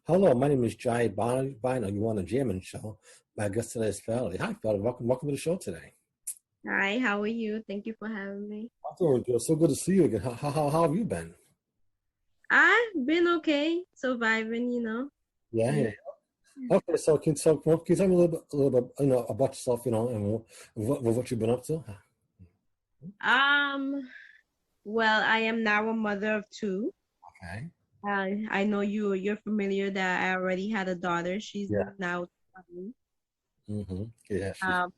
Hello, my name is Jaiye Bynoe. You on the Jayman Show. My guest today is Valeria. Hi, Valeria. Welcome to the show today. Hi, how are you? Thank you for having me. I'm doing good. So good to see you again. How have you been? I've been okay, surviving. Yeah, Yeah. yeah. Okay, can you tell me a little bit, about yourself, and what you've been up to? Um, well, I am now a mother of two. Okay. I know you're familiar that I already had a daughter. She's Yeah. now 20. Yeah. Um,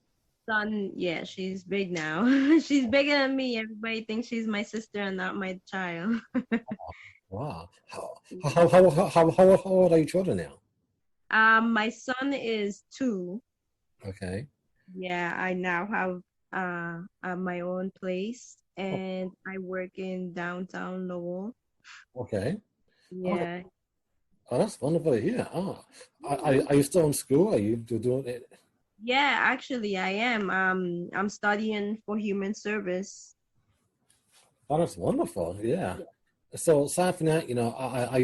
son, yeah, she's big now. She's bigger than me. Everybody thinks she's my sister and not my child. Wow. How old are your children now? My son is 2. Okay. Yeah, I now have my own place and I work in downtown Lowell. Okay. Okay. Yeah. Oh, that's wonderful to hear. Oh, are you still in school? Are you doing it? Yeah, actually I am. I'm studying for human service. Oh, that's wonderful. Yeah. So aside from that, are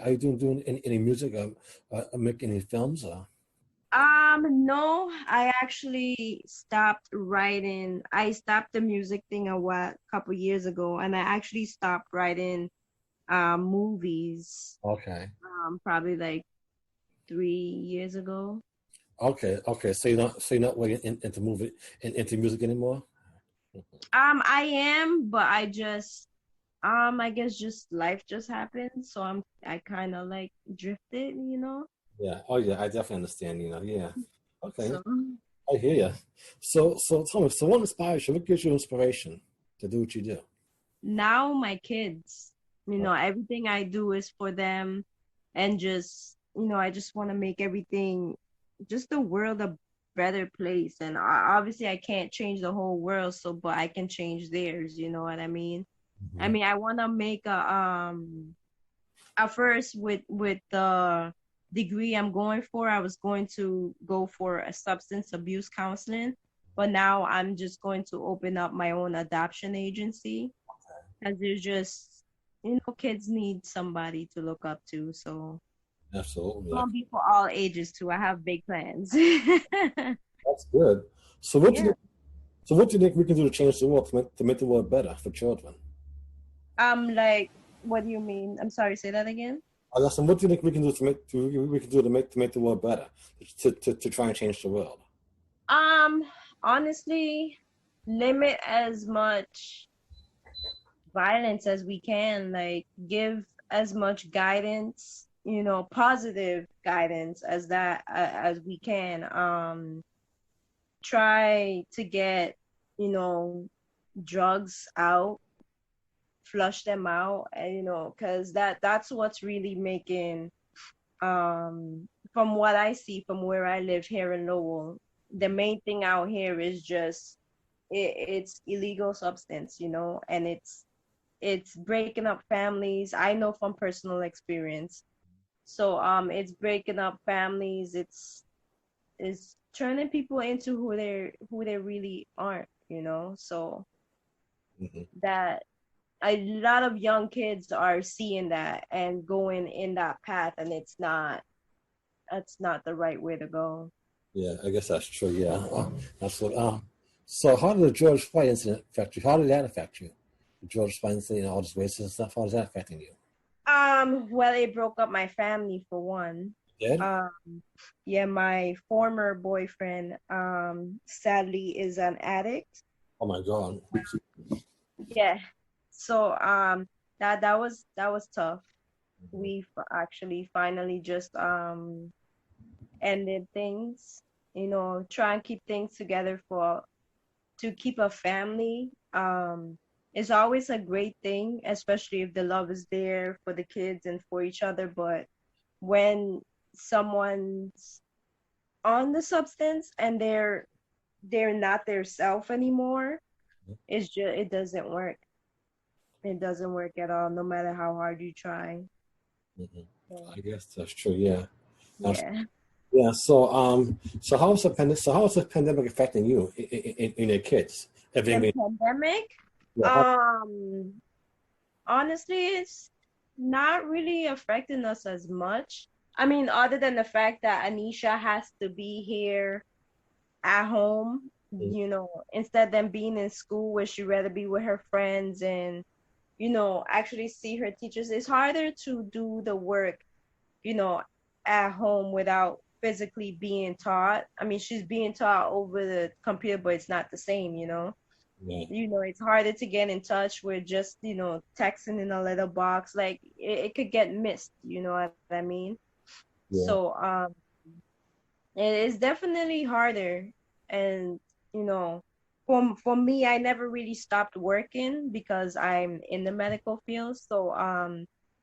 you doing any music or making any films? No, I actually stopped writing. I stopped the music thing couple years ago, and I actually stopped writing movies Okay. probably like 3 years ago. Okay. So you're not really into music anymore? I am, but I guess just life just happened, so I kind of like drifted. Yeah. Oh yeah, I definitely understand, yeah. Okay. So I hear you. So tell me, so what inspires you? What gives you inspiration to do what you do? now my kids, everything I do is for them, and I just want to make everything, just the world a better place. And obviously, I can't change the whole world, but I can change theirs. You know what I mean? I Mhm. mean, I want to make at first with the degree I'm going for, I was going to go for a substance abuse counseling, but now I'm just going to open up my own adoption agency, because there's just kids need somebody to look up to. So it's Absolutely. Yeah. gonna be for all ages too. I have big plans. That's good. So what do Yeah. you so what do you think we can do to change the world to make the world better for children? Like, what do you mean? I'm sorry, say that again. Listen, what do you think we can do to make the world better to try and change the world? Um, Honestly, limit as much violence as we can, like give as much guidance, positive guidance as we can. Try to get, you know, drugs out, flush them out, and because that's what's really making, from what I see from where I live here in Lowell, the main thing out here is just it's illegal substance, and it's breaking up families. I know from personal experience. So it's breaking up families. It's turning people into who they really aren't. So Hmm. that a lot of young kids are seeing that and going in that path, and that's not the right way to go. Yeah, I guess that's true. Yeah, absolutely. So how did the George Floyd incident affect you? How did that affect you? The George Floyd incident, all this racist stuff. How is that affecting you? Well, it broke up my family for one. Did? Um, yeah, my former boyfriend, sadly is an addict. Oh my God. Yeah. So that was tough. We actually finally just ended things. Try and keep things together to keep a family. Is always a great thing, especially if the love is there for the kids and for each other. But when someone's on the substance and they're not their self anymore, it doesn't work. It doesn't work at all, no matter how hard you try. Mhm. So, I guess that's true. Yeah. That's, yeah. yeah. So how is the pandemic affecting you in your kids? The Everything. pandemic, Yeah. um, honestly, it's not really affecting us as much. I mean, other than the fact that Anisha has to be here at home, Mm. instead of them being in school where she'd rather be with her friends and, actually see her teachers. It's harder to do the work, you know, at home without physically being taught. I mean, she's being taught over the computer, but it's not the same. Yeah. It's harder to get in touch with just, texting in a little box. Like it could get missed, you know what I mean? Yeah. So it is definitely harder. And, you know, for me, I never really stopped working because I'm in the medical field. So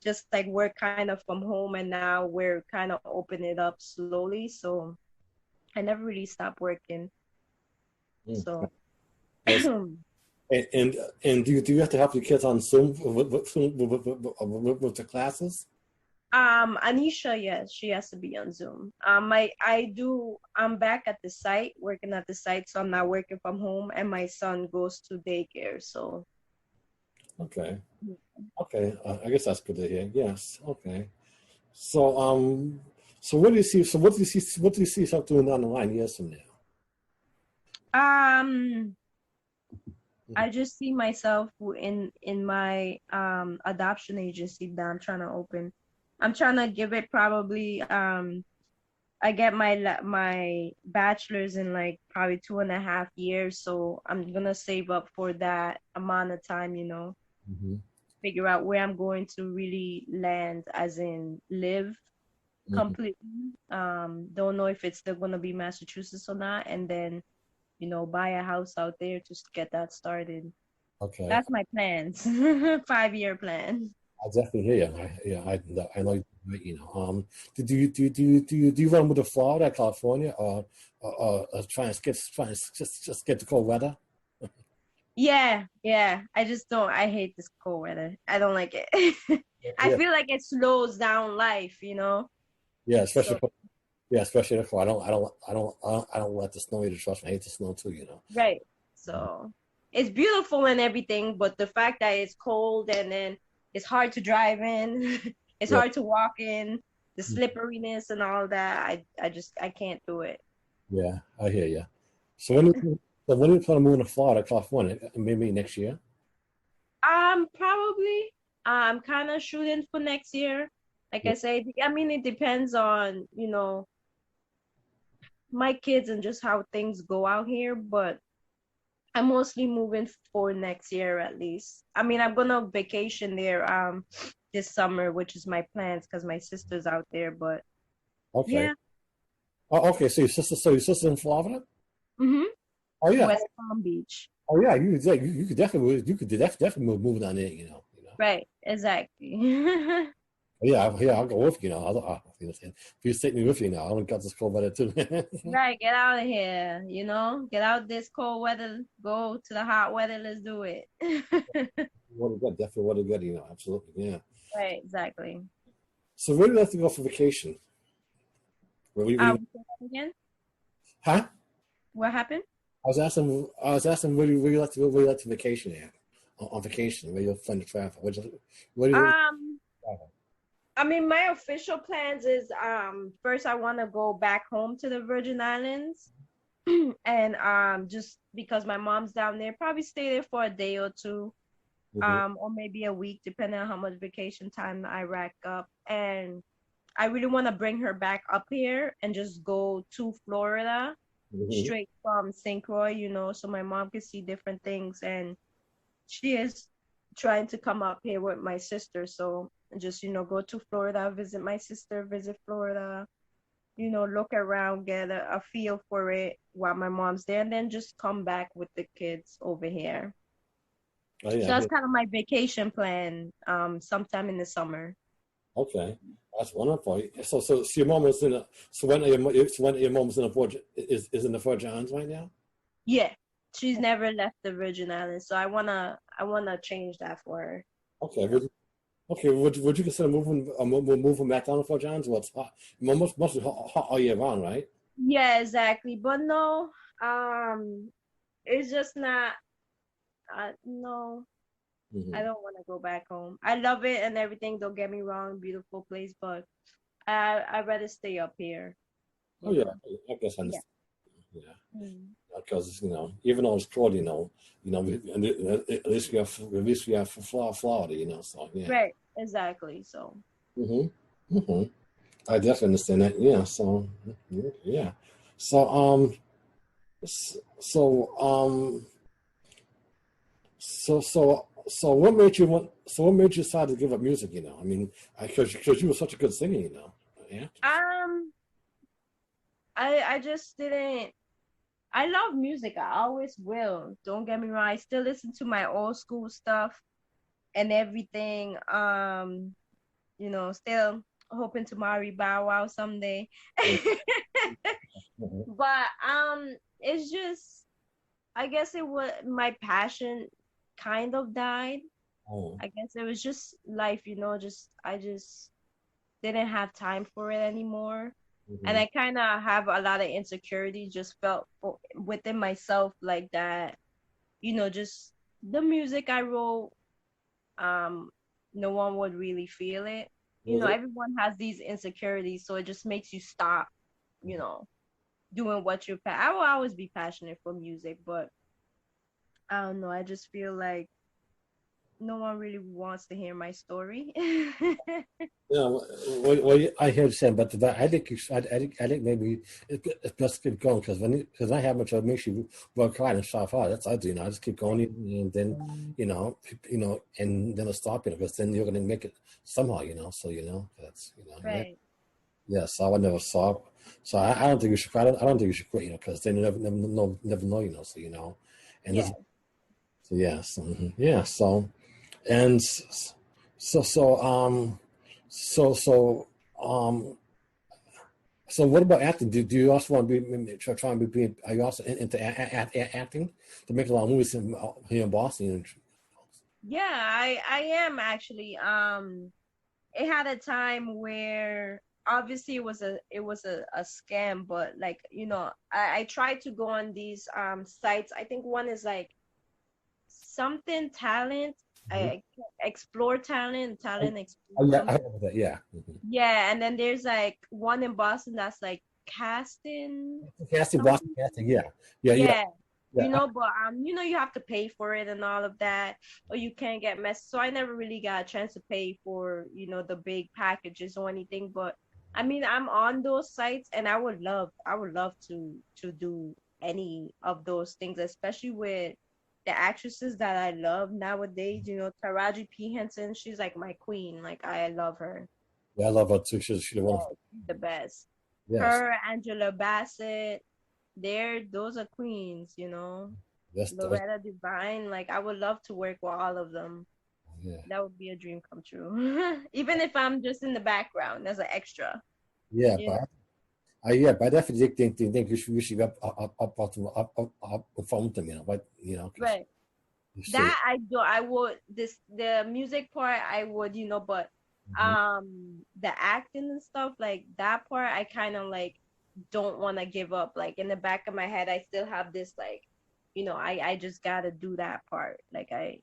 just like work kind of from home, and now we're kind of opening it up slowly. So I never really stopped working. Mm. So Yes. And do you have to help your kids on Zoom with the classes? Anisha, yes, she has to be on Zoom. I'm back at the site, working at the site, so I'm not working from home, and my son goes to daycare, so Okay. Okay. I guess that's good to hear. Yes. Okay. So what do you see? So what do you see yourself doing down the line years from now? um I just see myself in my adoption agency that I'm trying to open. I'm trying to give it probably I get my bachelor's in like probably 2.5 years, so I'm gonna save up for that amount of time. Mm-hmm. Figure out where I'm going to really land, as in live Mm-hmm. completely. Don't know if it's still gonna be Massachusetts or not, and then buy a house out there to get that started. Okay. That's my plans. 5-year plan. I definitely hear you. I know do you run with the Florida, California, or trying to just get the cold weather? Yeah, yeah. I hate this cold weather. I don't like it. I Yeah, feel like it slows down life. yeah, So, especially in the fall. I don't let the snow either. Trust me, I hate the snow too. right. So, it's beautiful and everything, but the fact that it's cold and then it's hard to drive in, it's Yeah, hard to walk in, the slipperiness and all that, I can't do it. yeah, I hear you. So when do you plan on moving to Florida, California? Maybe next year. Probably. I'm kind of shooting for next year. Like Yeah. I say, I mean, it depends on, my kids and just how things go out here, but I'm mostly moving for next year at least. I mean, I'm gonna vacation there this summer, which is my plans because my sister's out there, but Okay. yeah. Oh, okay. So your sister's in Florida? Mm-hmm. Oh yeah. West Palm Beach. Oh yeah. You could definitely move down there. Right, exactly. Yeah, I'll go with you. If you take me with you now, I only got this cold weather too. Right, get out of here, get out this cold weather, go to the hot weather, let's do it. What a good, definitely what a good. Absolutely, yeah. Right, exactly. So where do you like to go for vacation? Say that again? Huh? What happened? I was asking where you like to go, where you like to vacation at? On vacation, where you're fun to travel. Where do you Um, travel? I mean, my official plans is first I want to go back home to the Virgin Islands, and just because my mom's down there, probably stay there for a day or two, Mm-hmm. or maybe a week, depending on how much vacation time I rack up. And I really want to bring her back up here and just go to Florida Mm-hmm. straight from St. Croix, so my mom can see different things. And she is trying to come up here with my sister. So just, go to Florida, visit my sister, visit Florida, look around, get a feel for it while my mom's there, and then just come back with the kids over here. Oh So yeah, that's yeah. kind of my vacation plan, sometime in the summer. Okay, that's wonderful. So your mom is in a, so when your mom is in a Virgin is in the Virgin Islands right now? Yeah. She's never left the Virgin Islands, so I wanna change that for her. Okay, would you consider moving back down to Virgin Islands? Well, it's hot. Must be hot all year round, right? Yeah, exactly. But no, it's just not. No. I don't want to go back home. I love it and everything. Don't get me wrong, beautiful place, but I'd rather stay up here. Oh yeah, I guess I Yeah. understand. Yeah. Mm. Because even though it's cold, at least we have Florida, So yeah. Right. Exactly. So. Mm-hmm. Mm-hmm. I definitely understand that. Yeah. So yeah. So so what made you want? So what made you decide to give up music? I mean, because you were such a good singer. Yeah. Um. I just didn't. I love music. I always will. Don't get me wrong. I still listen to my old school stuff and everything. Still hoping to marry Bow Wow someday. Mm-hmm. But it's just I guess it was my passion kind of died. Oh. I guess it was just life, just I just didn't have time for it anymore. And Mm-hmm. I kind of have a lot of insecurity, just felt within myself like that, just the music I wrote, um, no one would really feel it. Was it? Everyone has these insecurities, so it just makes you stop, you know, doing what I will always be passionate for music, but I don't know. I just feel like no one really wants to hear my story. Yeah, I hear you saying, but I think I think maybe it's best to keep going because I have much of makes you work hard and strive hard. That's what I do. I just keep going, and then and then I'll stop. Because then you're gonna make it somehow. So that's yeah. Right. Yeah, so I would never saw. So I don't think you should. I don't think you should quit. Because then you never know. So and this, Yeah. so yeah, so yeah, so and so so um. So um so what about acting? Do you also want to be try and be? Are you also into acting to make a lot of movies here in Boston? Yeah, I am actually. It had a time where obviously it was a scam, but like, I tried to go on these sites. I think one is like something talent. Mm-hmm. I explore talent Oh explore yeah, I something. remember that. Yeah, mm-hmm. Yeah, and then there's like one in Boston that's like casting Casting, Boston something. casting. Yeah, yeah, yeah, Yeah, yeah. but you have to pay for it and all of that, or you can't get messed. So I never really got a chance to pay for, the big packages or anything. But I mean, I'm on those sites, and I would love to do any of those things, especially with the actresses that I love nowadays. Taraji P. Henson, she's like my queen. Like I love her. Yeah, I love her too. She's a Yeah, wonderful. she's the best. Yes, Her, Angela Bassett, those are queens. yes, Loretta Devine, like I would love to work with all of them. yeah, That would be a dream come true. Even if I'm just in the background as an extra. yeah. You know, But I definitely think you should be up front them. But because right. you see. That I do. I would the music part I would, but Mhm. the acting and stuff like that part I kind of like don't want to give up. Like in the back of my head, I still have this like, I just gotta do that part. Like gotta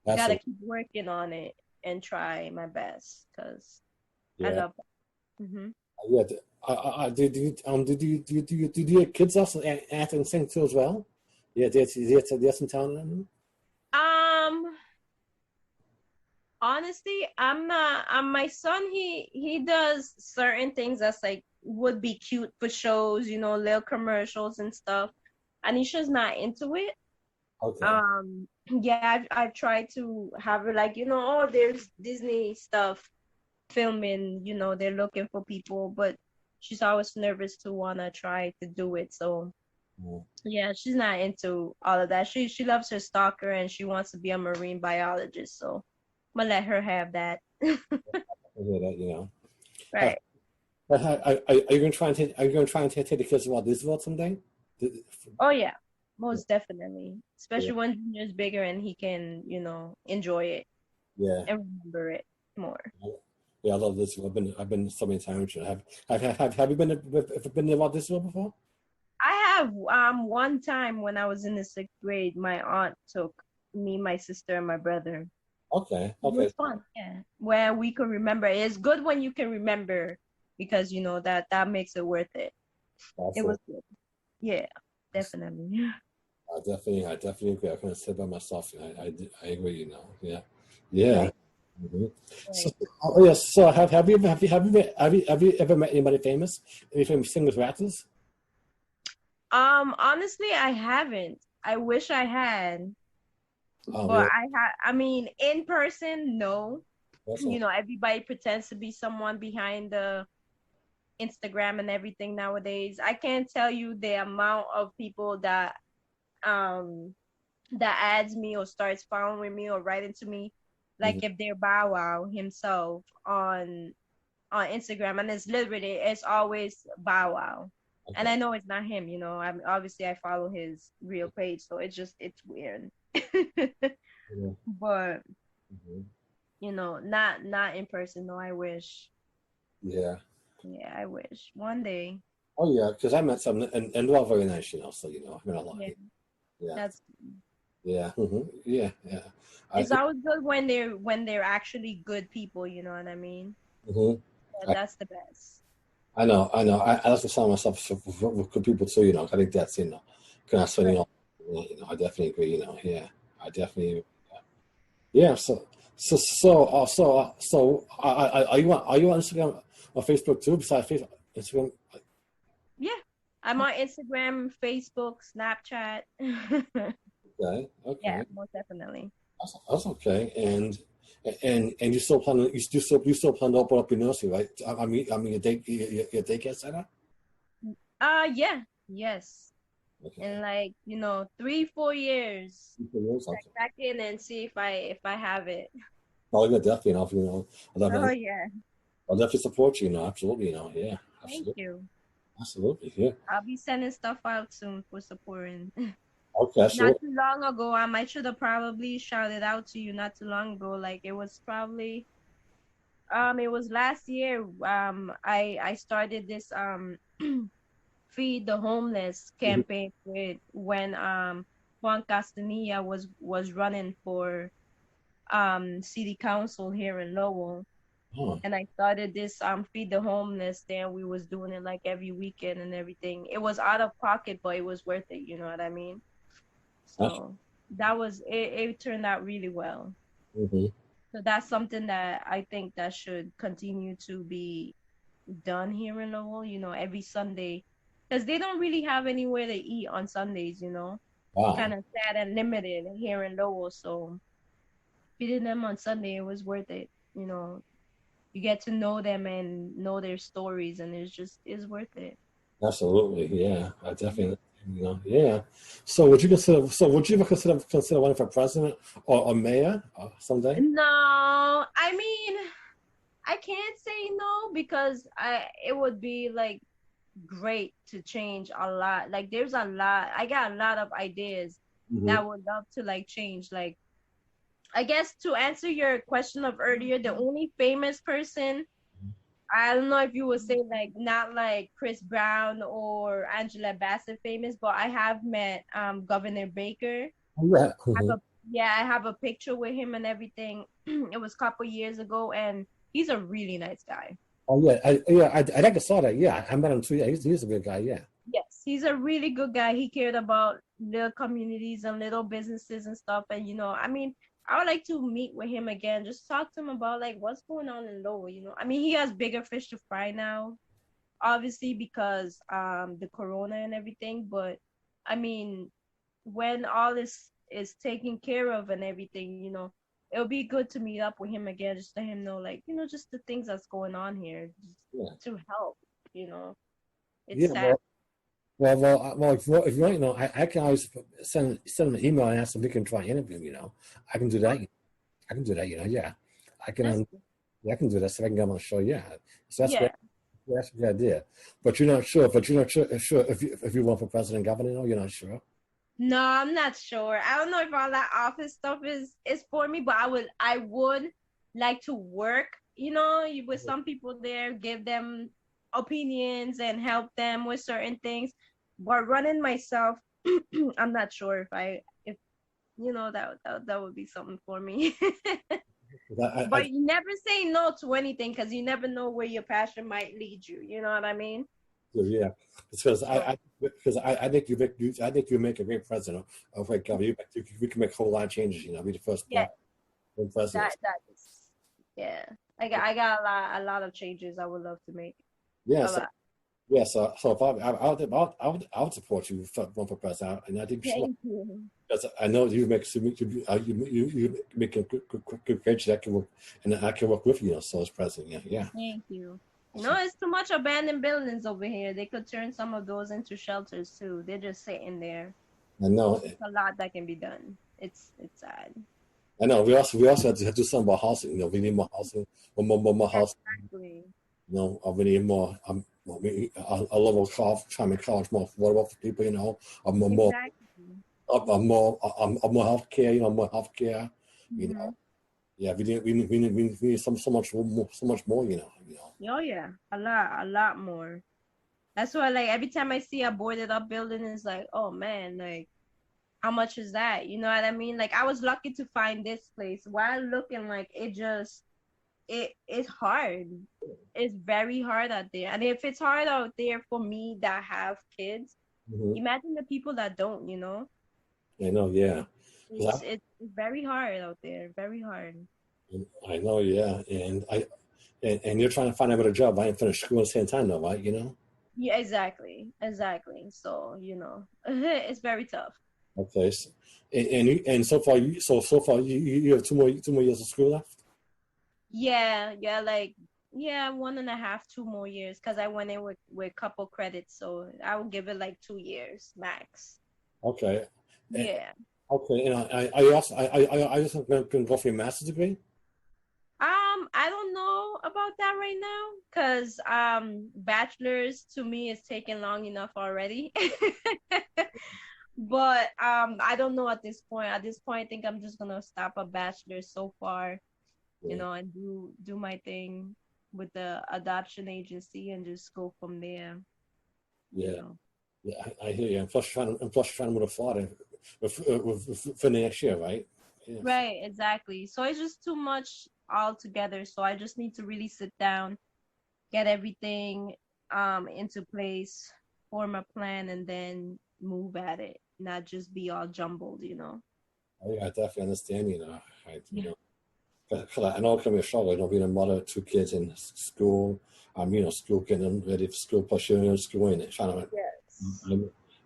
Absolutely. keep working on it and try my best because I Yeah. love that. Yeah. Did your kids also act and sing too as well? Yeah, there's some talent in them. Um, honestly, I'm not. My son, he does certain things that's like would be cute for shows, little commercials and stuff. Anisha's not into it. Okay. Yeah, I've tried to have her like, oh, there's Disney stuff filming, they're looking for people, but she's always nervous to wanna try to do it. So Mm. yeah, she's not into all of that. She loves her stalker and she wants to be a marine biologist. So I'm gonna let her have that. I hear that. Uh, Right. but are you going to try and take the kids to Walt Disney World someday? Th- Oh yeah, most definitely. Yeah. Especially when Junior's bigger and he can, enjoy it Yeah. and remember it more. Yeah, I love this. I've been so many times. Have you been to Walt Disney World before? I have one time when I was in the sixth grade, my aunt took me, my sister, and my brother. Okay. It Okay. was fun, yeah. Where we could remember. It's good when you can remember because you know that makes it worth it. It Awesome. was good. Yeah, definitely. I definitely agree. I couldn't say by myself. I agree. You know. Yeah. Yeah. Right, hmm So, right. oh yes. So have you ever met anybody famous? Any famous singers, or actors? Honestly, I haven't. I wish I had, Oh, but really? I mean, in person, no. That's You all. know, everybody pretends to be someone behind the Instagram and everything nowadays. I can't tell you the amount of people um that adds me or starts following me or writing to me, like Mhm. if they're Bow Wow himself on Instagram, and it's always Bow Wow. And Okay. I know it's not him, you know. I'm obviously I follow his real page, so it's weird. Yeah. But Mhm. you know, not in person. No, I wish. Yeah. Yeah, I wish one day. Oh yeah, because I met some and they're all very nice, you know. So you know, I met a lot. Yeah, Yeah. that's Yeah. Yeah. Yeah. I. it's always good when they're actually good people. You know what I mean? hmm That's the best. I know, I know. I like to surround myself with good people too. You know, I think that's kind of Right. setting off. You know, I definitely agree. You know, yeah, I definitely. Yeah. Are you on Instagram or Facebook too? Besides Facebook, Instagram. Yeah, I'm on Instagram, Facebook, Snapchat. Okay. Yeah, Okay. most definitely. That's okay. And you still plan you still plan to open up your nursery, right? I mean your daycare center. Yeah, yes. Okay. In like, 3, 4 years, check Okay. back in and see if I have it. Oh, yeah, definitely. You know, Oh yeah. I'll definitely support you. You know, absolutely. You know, yeah, Thank absolutely, you. absolutely. Yeah. I'll be sending stuff out soon for supporting. Okay, Not absolutely. too long ago, I should have probably shouted out to you not too long ago. Like it was last year. I started this feed the homeless Mhm. campaign with when Juan Castanilla was running for city council here in Lowell. Oh, And I started this feed the homeless there. We was doing it like every weekend and everything. It was out of pocket, but it was worth it, you know what I mean? that's, So that was it turned out really well. hmm So that's something that I think that should continue to be done here in Lowell, every Sunday. Because they don't really have anywhere to eat on Sundays, It's kind wow. of sad and limited here in Lowell. So feeding them on Sunday, it was worth it. You know, you get to know them and know their stories, and it's worth it. Absolutely. Yeah, I definitely. You know, yeah. So would you consider? So would you ever consider running for president or mayor someday? No, I mean, I can't say no because it would be like great to change a lot. Like there's a lot. I got a lot of ideas hmm that I would love to like change. Like I guess to answer your question of earlier, the only famous person, I don't know if you would say like not like Chris Brown or Angela Bassett famous, but I have met Governor Baker. Yeah. I have a Yeah, I have a picture with him and everything. It was a couple years ago, and he's a really nice guy. Oh yeah. I think I saw that. Yeah, I met him too. Yeah, he's a good guy. Yeah. Yes, he's a really good guy. He cared about little communities and little businesses and stuff. And I mean, I would like to meet with him again, just talk to him about like what's going on in Lowell. I mean, he has bigger fish to fry now, obviously because the corona and everything. But I mean, when all this is taken care of and everything, it'll be good to meet up with him again, just let him know like just the things that's going on here, Yeah. just to help. You know, it's Yeah. sad. If you want, I can always send him an email and ask him if he can try interview. You know, I can do that. I can do that. You know, yeah, I can. That's Yeah, I can do that. So I can get him on the show. Yeah, so that's great. Yeah. That's a good idea. But you're not sure. But you're not sure if you want for president, governor. No, you're not sure. No, I'm not sure. I don't know if all that office stuff is for me, but I would like to work, with some people there, give them opinions and help them with certain things. But running myself, I'm not sure if that would be something for me. I But you never say no to anything because you never know where your passion might lead you. You know what I mean? yeah, because So I think I think you make a great president of like we can make a whole lot of changes. Be the first yeah, president. that is yeah. I got a lot of changes I would love to make. Yeah, A so lot. yeah, so if I would support you for run for president, and I think you should. Thank you. Because I know you make a good great that can work, and I can work with you. So as president, yeah. Thank you. So, It's too much abandoned buildings over here. They could turn some of those into shelters too. They're just sitting there. I know, There's a lot that can be done. It's sad. I know. We also have to do something about housing. We need more housing, more housing. Exactly. We need more. A level time in college more affordable for people. Exactly. More healthcare. More healthcare. You Mm-hmm. know, yeah. We need so much more. So much more. Oh yeah, a lot more. That's why like every time I see a boarded up building, it's like, oh man, like how much is that? You know what I mean? Like I was lucky to find this place. While looking, like it's hard. It's very hard out there. And if it's hard out there for me that have kids, Hmm. imagine the people that don't, I know, yeah. 'Cause It's very hard out there. Very hard. I know, yeah, and you're trying to find another job. I didn't finish school at the same time, though, right? Yeah, exactly. Exactly. So, it's very tough. Okay, and so far you have two more years of school left. Yeah, like yeah, 1.5, 2 more years because I went in with couple credits, so I will give it like 2 years max. Okay, and, Yeah. okay, and I just gonna go for your master's degree. I don't know about that right now because bachelor's to me is taking long enough already. But I don't know at this point. At this point, I think I'm just gonna stop a bachelor's so far, Yeah, and do my thing with the adoption agency and just go from there, you yeah, know. yeah. I hear you. And plus trying to move to Florida for the next year, right? Yeah. Right, exactly. So it's just too much altogether. So I just need to really sit down, get everything into place, form a plan, and then move at it, not just be all jumbled. I definitely understand. Yeah. 'Cause I know it can be a struggle. Being a mother of two kids in school. School getting them ready for school, plus you're in school and trying to. Yes.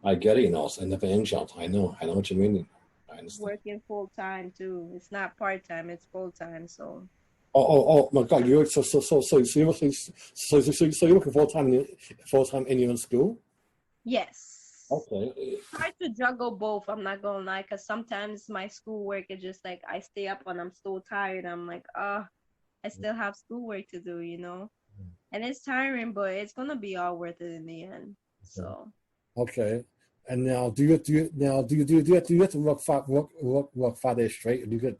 I get it. It's never ends out. I know what you mean. I understand. Working full time too. It's not part time, it's full time. So Oh my God! You're so you're working you're working full time and you're in school. yes. Okay. Hard to juggle both, I'm not gonna lie, because sometimes my schoolwork is just like I stay up and I'm so tired. I'm like, I still have schoolwork to do. And it's tiring, but it's gonna be all worth it in the end. So Okay. And now, do you have to work 5 days straight? Do you get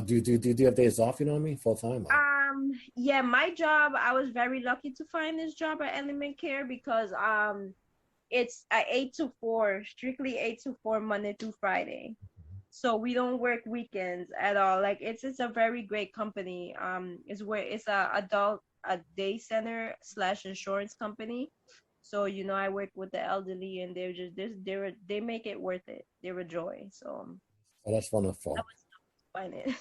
do you have days off? You know what I mean, full time. yeah, my job, I was very lucky to find this job at Element Care because it's 8 to 4, strictly 8 to 4, Monday through Friday. So we don't work weekends at all. Like it's a very great company. It's a day center slash insurance company. So I work with the elderly, and they make it worth it. They're a joy. So Oh, that's I wonderful. was find it.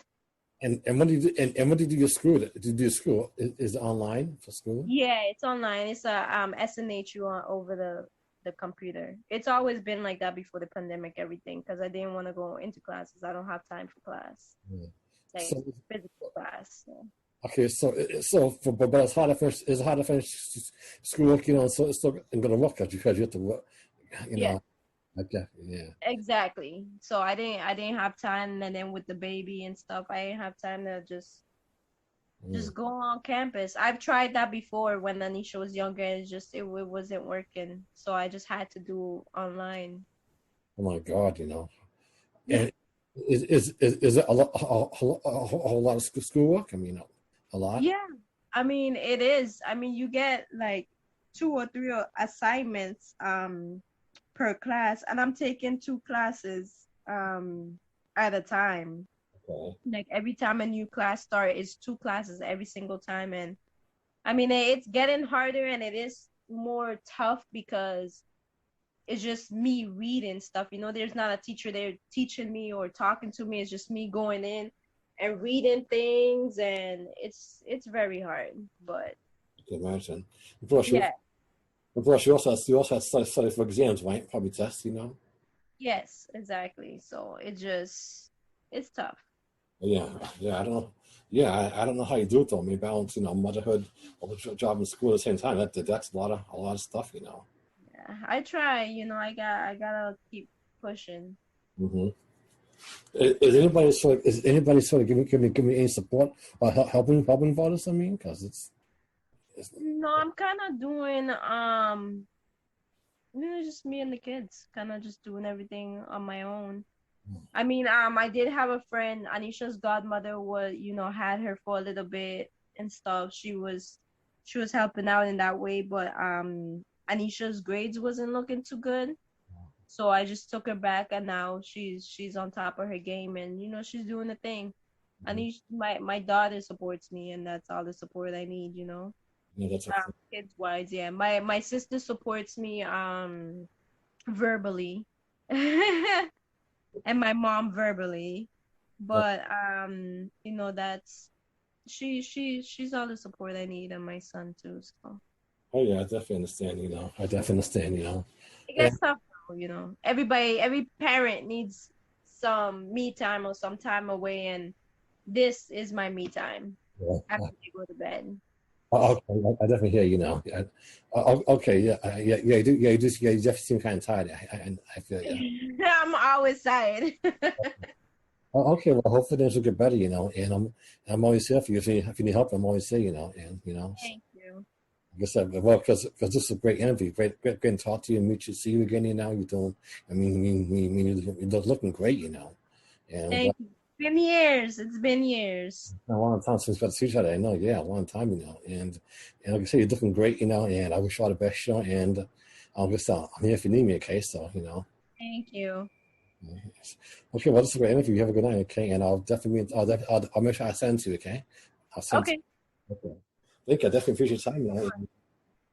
And when do you do, and when did you do your school? Do you do school? Is it online for school? Yeah, it's online. It's a SNHU over the computer. It's always been like that before the pandemic, everything, because I didn't want to go into classes. I don't have time for class, Yeah. like So physical class. So. okay, but it's hard to finish school. So it's still gonna work because you have to work. You Yeah, know, like that. Yeah. exactly. So I didn't have time, and then with the baby and stuff, I didn't have time to Mm. just go on campus. I've tried that before when Anisha was younger. It wasn't working, so I just had to do online. Oh my God, Yeah. And is it a whole lot of schoolwork? I mean, a lot. Yeah, I mean it is. I mean you get like 2 or 3 assignments per class, and I'm taking 2 classes at a time. Okay. Like every time a new class start, it's 2 classes every single time, and I mean it's getting harder and it is more tough because it's just me reading stuff. You know, there's not a teacher there teaching me or talking to me. It's just me going in and reading things, and it's very hard. But I can imagine. Of course, yeah, you also have to study for exams, right? Probably tests, you know. yes, exactly. So it's tough. Yeah, yeah. I don't know. Yeah, I don't know how you do it though. I mean, balance, you know, motherhood, or the job in school at the same time. That's a lot of stuff, you know. Yeah, I try. You know, I gotta keep pushing. Hmm. Is anybody sort of give me any support or helping about this? I mean, because it's No, I'm kind of doing just me and the kids, kind of just doing everything on my own. I mean, I did have a friend, Anisha's godmother was, had her for a little bit and stuff. She was helping out in that way, but Anisha's grades wasn't looking too good. So I just took her back and now she's on top of her game and she's doing the thing. Anish my daughter supports me and that's all the support I need. you know, that's a, Kids wise, yeah. My sister supports me verbally. And my mom verbally, that, but that's she's all the support I need, and my son too. So oh yeah, I definitely understand. You know, I definitely understand. You know, it and gets tough though. Every parent needs some me time or some time away, and this is my me time yeah. after they go to bed. Okay, I definitely hear you now. Yeah. Okay, yeah, yeah, you definitely seem kind of tired. I feel you. I'm always tired. Okay, well, hopefully things will get better, you know, and I'm always here for you if you need help. I'm always here, you know, and Thank you. like I said, well, because this is a great interview, great to talk to you and meet you, see you again. You know, you're doing. You're looking great, you know, and I'm glad. Thank you. Been years. It's been years. A long time since we got to see each other. I know, yeah, a long time, you know, and like I say, you're looking great, you know, and I wish you all the best, you know, and I'm here if you need me, okay, so you know. Thank you. Yes. Okay, well, this is a great interview. You have a good night, okay? And I'll make sure I send it to you, okay? I'll send it. Okay. Okay. Thank you. I definitely appreciate your time.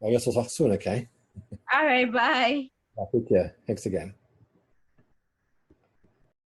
I guess we'll talk soon, okay? All right. Bye. Take care. Thanks again.